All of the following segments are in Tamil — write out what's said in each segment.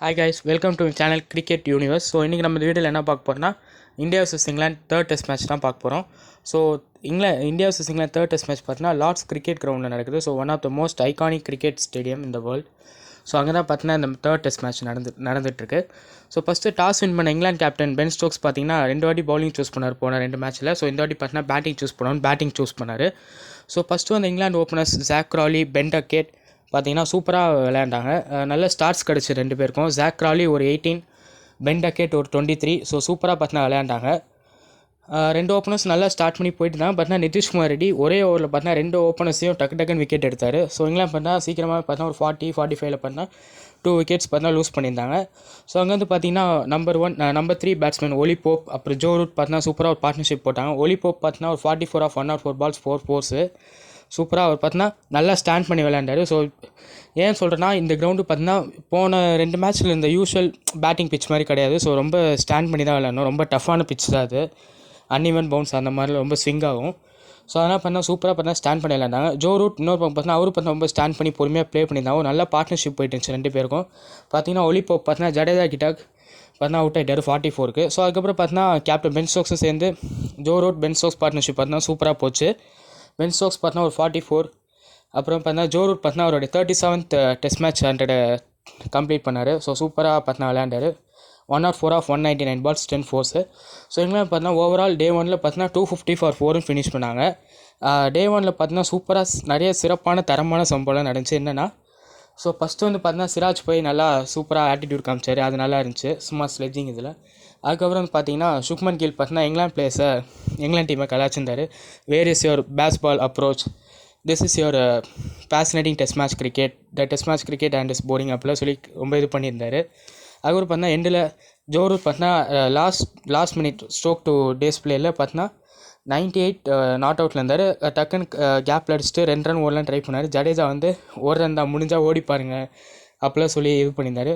Hi guys, welcome to channel Cricket Universe. So இன்றைக்கி நம்ம இந்த வீடியோவில் என்ன பார்க்க போகிறோம்னா India vs England third test match தான் பார்க்க போகிறோம். So India vs England third test match பார்த்தீங்கன்னா லார்ட்ஸ் கிரிக்கெட் கிரவுண்டில் நடக்குது. So one of the most iconic cricket stadium இந்த வேர்ல்டு. ஸோ அங்கே தான் பார்த்தீங்கன்னா இந்த தேர்ட் டெஸ்ட் மேட்ச் நடந்துகிட்ருக்கு. ஸோ ஃபஸ்ட்டு டாஸ் வின் பண்ண இங்கிலாந்து கேப்டன் பென் ஸ்டோக்ஸ் பார்த்தீங்கன்னா 2 வாட்டி பவுலிங் சூஸ் பண்ணார் போன 2 மேட்ச்சில். ஸோ இந்த வாட்டி பார்த்தீங்கன்னா பேட்டிங் சூஸ் பண்ணார். ஸோ ஃபஸ்ட்டு வந்து England openers Zak Crawley, Ben Duckett பார்த்தீங்கன்னா சூப்பராக விளையாண்டாங்க. நல்ல ஸ்டார்ட்ஸ் கிடச்சி 2 பேருக்கும். ஜாக் கிராலி ஒரு 18, பென் டக்கெட் ஒரு 23. ஸோ சூப்பராக பார்த்தீங்கன்னா விளையாண்டாங்க. 2 ஓப்பனர்ஸ் நல்லா ஸ்டார்ட் பண்ணி போயிட்டு தான் பார்த்தீங்கன்னா நிதிஷ்குமார் ரெட்டி ஒரே ஓவரில் பார்த்தீங்கன்னா 2 ஓப்பனர்ஸையும் டக்குன்னு விக்கெட் எடுத்தார். ஸோ இங்கிலாந்து பார்த்தீங்கன்னா சீக்கிரமாக பார்த்தீங்கன்னா ஒரு 40-45 பார்த்தீங்கன்னா 2 விக்கெட்ஸ் பார்த்தீங்கன்னா லூஸ் பண்ணியிருந்தாங்க. ஸோ அங்கேருந்து பார்த்தீங்கன்னா நம்பர் 3 பேட்ஸ்மேன் ஒலி போப் அப்புறம் ஜோ ரூட் பார்த்தீங்கன்னா சூப்பராக ஒரு பார்ட்னர்ஷிப் போட்டாங்க. ஒலி போப் பார்த்தீங்கன்னா ஒரு 44 ஆஃப் 104 balls 4 fours சூப்பராக அவர் பார்த்தீங்கன்னா நல்லா ஸ்டாண்ட் பண்ணி விளையாண்டார். ஸோ ஏன் சொல்கிறேன்னா இந்த கிரவுண்டு பார்த்தீங்கன்னா போன 2 மேட்ச்சில் இந்த யூஷுவல் பேட்டிங் பிச் மாதிரி கிடையாது. ஸோ ரொம்ப ஸ்டாண்ட் பண்ணி தான் விளையாடணும். ரொம்ப டஃப்பான பிச் தான் அது. அன்இவன் பவுன்ஸ் அந்த மாதிரி ரொம்ப ஸ்விங் ஆகும். ஸோ அதனால் பார்த்தீங்கன்னா சூப்பராக பார்த்தீங்கன்னா ஸ்டாண்ட் பண்ணி விளையாண்டாங்க. ஜோ ரூட் இன்னொரு பக்கம் பார்த்தீங்கன்னா அவரு பார்த்தீங்கன்னா ரொம்ப ஸ்டாண்ட் பண்ணி பொறுமையாக ப்ளே பண்ணியிருந்தாங்க. நல்ல பார்ட்னர்ஷிப் போயிட்டு இருந்துச்சு 2 பேருக்கும். பார்த்தீங்கன்னா ஒலி போப் பார்த்தீங்கன்னா ஜடேஜா கிட்ட பார்த்தீங்கன்னா அவுட் ஆகிட்டார் 44க்கு. ஸோ அதுக்கப்புறம் பார்த்தீங்கன்னா கேப்டன் பென் ஸ்டோக்ஸும் சேர்ந்து Joe Root Ben Stokes partnership பார்த்தீங்கன்னா சூப்பராக போச்சு. பென் ஸ்டோக்ஸ் பார்த்தீங்கன்னா ஒரு 44, அப்புறம் பார்த்தீங்கன்னா ஜோ ரூட் பார்த்தீங்கன்னா அவருடைய 37th டெஸ்ட் மேட்ச் 100 கம்ப்ளீட் பண்ணார். ஸோ சூப்பராக பார்த்தீங்கன்னா விளையாண்டார். 104 off 199 balls 10 fours. So England பார்த்தீங்கன்னா ஓவரால் டே 1ல் பார்த்தீங்கன்னா 250 for 4 ஃபினிஷ் பண்ணாங்க. டே 1ல் பார்த்தீங்கன்னா சூப்பராக நிறைய சிறப்பான தரமான சம்பவம்லாம் நடந்துச்சு. என்னென்னா ஸோ ஃபஸ்ட்டு வந்து பார்த்தீங்கன்னா சிராஜ் போய் நல்லா சூப்பராக ஆட்டிடியூட் காமிச்சார். அது நல்லா இருந்துச்சு சும்மா ஸ்லெட்ஜிங் இதில். அதுக்கப்புறம் வந்து பார்த்தீங்கன்னா சுக்மன் கில் பார்த்தீங்கன்னா இங்கிலாந்து டீமை கலாச்சிருந்தார். Where is your baseball approach, this is your fascinating test match cricket, the test match cricket and is boring அப்படிலாம் சொல்லி ரொம்ப இது பண்ணியிருந்தார். அதுக்கப்புறம் பார்த்தீங்கன்னா எண்டில் ஜோ ரூட் பார்த்தீங்கன்னா last minute stroke today's பிளேயில் பார்த்தீங்கன்னா 98 நாட் அவுட்டில் இருந்தார். டக்குன்னு கேப்பில் அடிச்சுட்டு 2 ரன் ஓடலாம் ட்ரை பண்ணார். ஜடேஜா வந்து ஒரு ரன் தான் முடிஞ்சால் ஓடி பாருங்க அப்படிலாம் சொல்லி இது பண்ணியிருந்தார்.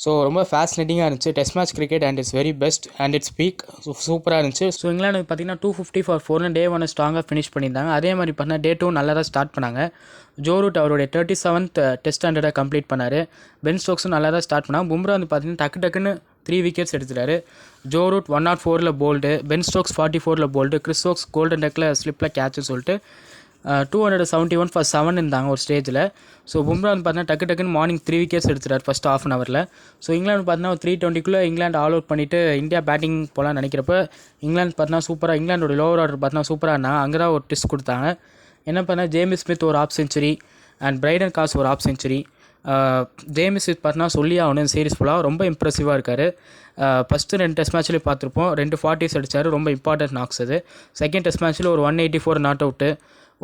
ஸோ ரொம்ப ஃபேசினேட்டிங்காக இருந்துச்சு test match cricket and it's very best and it's peak. சூப்பராக இருந்துச்சு. ஸோ இங்கிலாந்து பார்த்தீங்கன்னா 250 for 4 டே 1 ஸ்ட்ராங்காக ஃபினிஷ் பண்ணியிருந்தாங்க. அதே மாதிரி பார்த்தீங்கன்னா டே 2 நல்லா தான் ஸ்டார்ட் பண்ணாங்க. ஜோ ரூட் அவருடைய 37th டெஸ்ட் 100 கம்ப்ளீட் பண்ணார். பென் ஸ்டோக்ஸும் நல்லா தான் ஸ்டார்ட் பண்ணாங்க. பும்ரா வந்து பார்த்தீங்கன்னா டக்குன்னு 3 விக்கெட்ஸ் எடுத்துட்டாரு. Joe Root 104 bowled, Ben Stokes 44 bowled, Chris Stokes golden டெக்கில் ஸ்லிப்பில் கேட்ச்னு சொல்லிட்டு 271 for 7 இருந்தாங்க ஒரு ஸ்டேஜில். ஸோ பும்ரா வந்து பார்த்தீங்கன்னா டக்குன்னு மார்னிங் 3 விக்கெட்ஸ் எடுத்துட்டார் ஃபஸ்ட் ½ an hourல. ஸோ இங்கிலாந்து பார்த்தீங்கன்னா 320க்குள்ளே இங்கிலாந்து ஆல் அவுட் பண்ணிவிட்டு இந்தியா பேட்டிங் போகலான்னு நினைக்கிறப்ப இங்கிலாந்து பார்த்தீங்கன்னா சூப்பராக இங்கிலாண்டோட லோவர் ஆர்டர் பார்த்தீங்கன்னா சூப்பராக இருந்தாங்க. அங்கே தான் ஒரு டிஸ்ட் கொடுத்தாங்க. என்ன பண்ணால் ஜேம்ஸ் ஸ்மித் ஒரு ½ century அண்ட் பிரைடன் காஸ் ஒரு ½ century. ஜேம்ஸ் ஸ்மித் பார்த்தீங்கன்னா சொல்லி ஆகணும் சீரிஸ் ஃபுல்லாக ரொம்ப இம்ப்ரெசிவாக இருக்கார். ஃபஸ்ட்டு 2 டெஸ்ட் மேட்ச்லேயே பார்த்துருப்போம் 2 40s அடித்தார். ரொம்ப இம்பார்ட்டன்ட் நாக்ஸ் அது. செகண்ட் டெஸ்ட் மேட்ச்சில் ஒரு 184 நாட் அவுட்டு,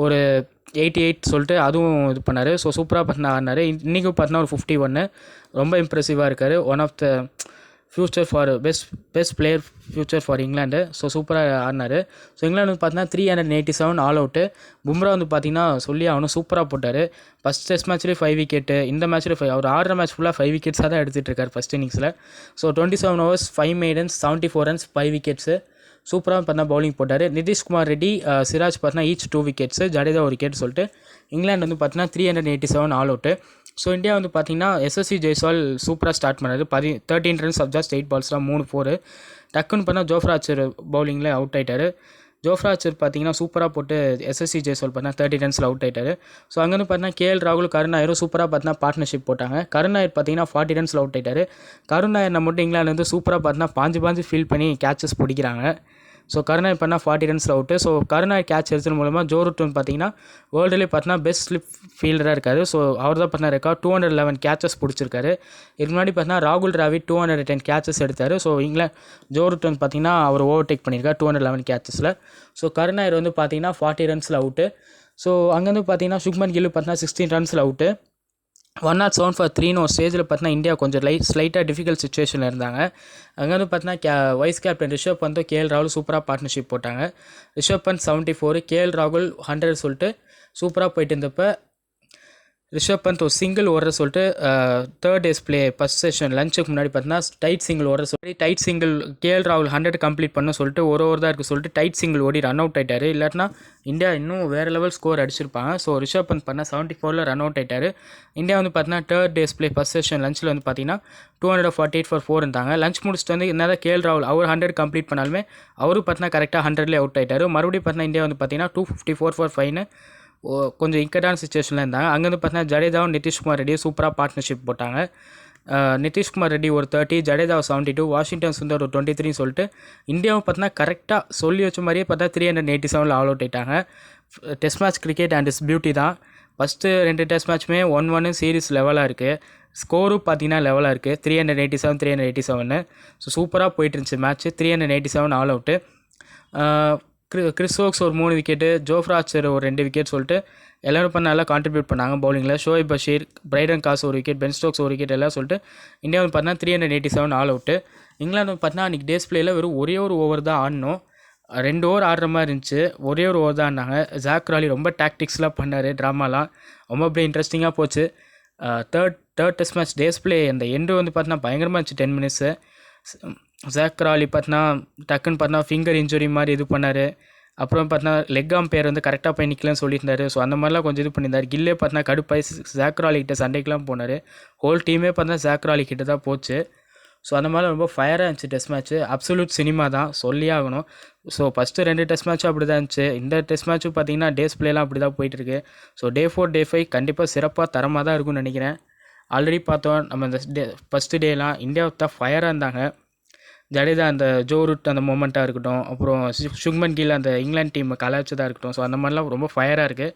ஒரு 88 சொல்லிட்டு அதுவும் இது பண்ணார். ஸோ சூப்பராக பார்த்தீங்கன்னா ஆடினார். இன்றைக்கும் பார்த்தீங்கன்னா ஒரு 51 ரொம்ப இம்ப்ரெசிவாக இருக்கார். One of the future for best player future for England. So சூப்பராக ஆடினார். ஸோ இங்கிலாந்து வந்து பார்த்தீங்கன்னா 387 ஆல் அவுட்டு. பும்ரா வந்து பார்த்தீங்கன்னா சொல்லி அவனும் சூப்பராக போட்டார். ஃபஸ்ட் டெஸ்ட் மேட்ச்லேயே 5 விக்கெட்டு, இந்த மேட்ச்சில் 5. அவர் ஆடுற மேட்ச் ஃபுல்லாக 5 விக்கெட்ஸாக தான் எடுத்துகிட்டு இருக்கார் ஃபஸ்ட் இன்னிங்ஸில். So 27 overs 5 maidens 74 runs 5 wickets. சூப்பராக பார்த்தீங்கன்னா பவுலிங் போட்டார். நிதிஷ்குமார் ரெட்டி, சிராஜ் பார்த்தீங்கன்னா ஈச் 2 விக்கெட்ஸு, ஜடேஜா ஒரு விக்கெட் சொல்லிட்டு இங்கிலாந்து வந்து பார்த்தீங்கன்னா 387 ஆல் அவுட்டு. ஸோ இந்தியா வந்து பார்த்தீங்கன்னா எஸ்எஸ்சி ஜெய்ஸ்வால் சூப்பராக ஸ்டார்ட் பண்ணார். 13 runs ஆஃப் ஜஸ்ட் 8 balls 3 4. டக்குன்னு பார்த்தா ஜோஃப்ரா ஆர்ச்சர் பவுலிங்கில் அவுட் ஆகிட்டார். ஜோஃப்ரா ஆர்ச்சர் பார்த்தீங்கன்னா சூப்பராக போட்டு எஸ்எஸ்சி ஜெய்ஸ்வால் பார்த்தீங்கன்னா 30 runsல அவுட் ஆகிட்டார். ஸோ அங்கேருந்து பார்த்தீங்கன்னா கேஎல் ராகுல், கருண் நாயரும் சூப்பராக பார்த்தீங்கன்னா பார்ட்னர்ஷிப் போட்டாங்க. கருண் நாயர் பார்த்தீங்கன்னா 40 runsல அவுட் ஆகிட்டார். கருண் நாயர் மட்டும் இங்கிலாந்து வந்து சூப்பராக பார்த்தீங்கன்னா பாஞ்சு ஃபீல் பண்ணி கேட்சஸ் பிடிக்கிறாங்க. ஸோ கருணாய் பண்ணால் 40 runsல அவுட்டு. ஸோ கருணாய் கேட்ச் எடுத்தது மூலமாக ஜோ ரூட் வந்து பார்த்தீங்கன்னா வேர்ல்டுலேயே பார்த்தீங்கன்னா பெஸ்ட் ஸ்லிப் ஃபீல்டராக இருக்காரு. ஸோ அவர் தான் பார்த்தீங்கன்னா ரெக்கார்ட் 211 கேட்சஸ் பிடிச்சிருக்காரு. இதுக்கு முன்னாடி பார்த்தீங்கன்னா ராகுல் டிராவிட் 210 கேட்சஸ் எடுத்தார். ஸோ ஜோ ரூட் வந்து பார்த்தீங்கன்னா அவர் ஓவர்டேக் பண்ணியிருக்காரு 211 கேட்சஸில். ஸோ கருணாயர் வந்து பார்த்தீங்கன்னா 40 runsல அவுட்டு. ஸோ அங்கேருந்து பார்த்தீங்கன்னா சுக்மன் கில் பார்த்தீங்கன்னா 16 runsல அவுட்டு. 107 for 3 ஒரு ஸ்டேஜில் பார்த்தீங்கன்னா இந்தியா கொஞ்சம் ஸ்லைட்டாக டிஃபிகல்ட் சுச்சுவேஷனில் இருந்தாங்க. அங்கே வந்து பார்த்தீங்கன்னா வைஸ் கேப்டன் ரிஷப் பந்தும் கேஎல் ராகுல் சூப்பராக பார்ட்னர்ஷிப் போட்டாங்க. ரிஷப் பந்த் 74, கேஎல் ராகுல் 100 சொல்லிட்டு சூப்பராக போயிட்டு இருந்தப்போ ரிஷப் பந்த் ஒரு சிங்கிள் ஓடுற சொல்லிட்டு third day's play first session லஞ்சுக்கு முன்னாடி பார்த்தீங்கன்னா டைட் சிங்கிள் ஓடுற சொல்லி டைட் சிங்கிள் கேஎல் ராகுல் 100 கம்ப்ளீட் பண்ண சொல்லிட்டு ஒரு ஓவர் தான் இருக்குது சொல்லிட்டு டைட் சிங்கிள் ஓடி ரன் அவுட் ஆயிட்டார். இல்லாட்டினா இந்தியா இன்னும் வேறு லெவல் ஸ்கோர் அடிச்சிருப்பாங்க. ஸோ ரிஷப் பந்த் பண்ண 74 ரன் அவுட் ஆயிட்டார். இந்தியா வந்து பார்த்தீங்கன்னா third day's play first session லஞ்சில் வந்து பார்த்தீங்கன்னா 248 for 4 இருந்தாங்க. லஞ்ச் முடிச்சுட்டு வந்து என்ன கேஎல் ராகுல் அவர் 100 கம்ப்ளீட் பண்ணாலுமே அவரும் பார்த்தீங்கன்னா கரெக்டாக 100லேயே அவுட் ஆயிட்டார். மறுபடியும் பார்த்தீங்கன்னா இந்தியா வந்து பார்த்தீங்கன்னா 254 for 5ன்னு கொஞ்சம் இக்கட்டான சுச்சுவேஷனில் இருந்தாங்க. அங்கேருந்து பார்த்தீங்கன்னா ஜடேஜாவும் நிதிஷ்குமார் ரெட்டியும் சூப்பராக பார்ட்னர்ஷிப் போட்டாங்க. நிதிஷ்குமார் ரெட்டி ஒரு 30, ஜடேஜா 72, வாஷிங்டன் சுந்தர் ஒரு 23 சொல்லிட்டு இந்தியாவை பார்த்தீங்கன்னா கரெக்டாக சொல்லி வச்ச மாதிரியே பார்த்தா 387 ஆல் அவுட் ஆயிட்டாங்க. Test match cricket and is beauty தான். ஃபஸ்ட்டு 2 டெஸ்ட் மேட்ச்மே 1-1 சீரிஸ் லெவலாக இருக்குது. ஸ்கோரும் பார்த்தீங்கன்னா லெவலாக இருக்குது 387, 387. ஸோ சூப்பராக போயிட்டு இருந்துச்சு match. 387 all out. Chris oaks ஒரு 3 விக்கெட்டு, ஜோஃப்ரா ஆர்ச்சர் ஒரு 2 விக்கெட் சொல்லிட்டு எல்லோரும் பண்ண நல்லா கான்ட்ரிபியூட் பண்ணாங்க பவுலிங்கில். ஷோயப் பஷீர், பிரைடன் காஸ் ஒரு விக்கெட், பென் ஸ்டோக்ஸ் ஒரு விக்கெட் எல்லாம் சொல்லிட்டு இந்தியா வந்து பார்த்தீங்கன்னா 387 ஆல் அவுட்டு. இங்கிலாந்து வந்து பார்த்தீங்கன்னா அன்றைக்கி டேஸ் பிளேயில் வெறும் ஒரே ஒரு ஓவர் தான் ஆடணும். 2 ஓவர் ஆடுற மாதிரி இருந்துச்சு. ஒரே ஒரு ஓவர் தான் ஆடினாங்க. ஜாக் ராலி ரொம்ப டாக்டிக்ஸ்லாம் பண்ணார், ட்ராமாலாம் ரொம்ப அப்படியே இன்ட்ரெஸ்டிங்காக போச்சு. Third test match days play அந்த எண்டு வந்து பார்த்தீங்கன்னா பயங்கரமாக இருந்துச்சு. 10 minutes ஜாக் ராலி பார்த்தீங்கன்னா டக்குன்னு பார்த்தீங்கன்னா ஃபிங்கர் இன்ஜுரி மாதிரி இது பண்ணார். அப்புறம் பார்த்தீங்கன்னா லெக் அம்பையர் வந்து கரெக்டாக போய் நிற்கலன்னு சொல்லியிருந்தாரு. ஸோ அந்த மாதிரிலாம் கொஞ்சம் இது பண்ணியிருந்தார். கில்லே பார்த்தீங்கன்னா கடுப்பாய் ஜாக் ராலி கிட்ட சண்டைக்கெலாம் போனார். ஹோல் டீமே பார்த்தீங்கன்னா ஜாக் ராலி கிட்ட தான் போச்சு. ஸோ அந்த மாதிரி ரொம்ப ஃபயராக இருந்துச்சு டெஸ்ட் மேட்ச்சு. அப்சல்யூட் சினிமா தான் சொல்லியே ஆகணும். ஸோ ஃபஸ்ட்டு 2 டெஸ்ட் மேட்ச்சும் அப்படி தான் இருந்துச்சு. இந்த டெஸ்ட் மேட்ச்சும் பார்த்தீங்கன்னா டேஸ் பிளேலாம் அப்படி தான் போயிட்டுருக்கு. ஸோ டே 4 டே 5 கண்டிப்பாக சிறப்பாக தரமாக தான் இருக்கும்னு நினைக்கிறேன். ஆல்ரெடி பார்த்தோம் நம்ம இந்த ஃபஸ்ட்டு டேலாம் இந்தியாவை தான் ஃபயராக இருந்தாங்க. ஜடேஜா அந்த ஜோ ரூட் அந்த மூமெண்ட்டாக இருக்கட்டும், அப்புறம் சுக்மன் கில் அந்த இங்கிலாந்து டீம் கலாய்ச்சதாக இருக்கட்டும். ஸோ அந்த மாதிரிலாம் ரொம்ப ஃபயராக இருக்குது.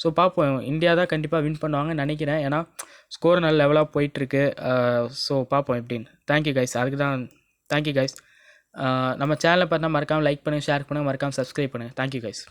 ஸோ பார்ப்போம், இந்தியா தான் கண்டிப்பாக வின் பண்ணுவாங்கன்னு நினைக்கிறேன். ஏன்னா ஸ்கோர் நல்ல லெவலாக போயிட்டுருக்கு. ஸோ பார்ப்போம் எப்படின்னு. Thank you guys. அதுக்கு தான் தேங்க்யூ கைஸ். நம்ம சேனலை பார்த்தா மறக்காமல் லைக் பண்ணுங்கள், ஷேர் பண்ணுங்கள், மறக்காமல் சப்ஸ்கிரைப் பண்ணுங்கள். Thank you guys.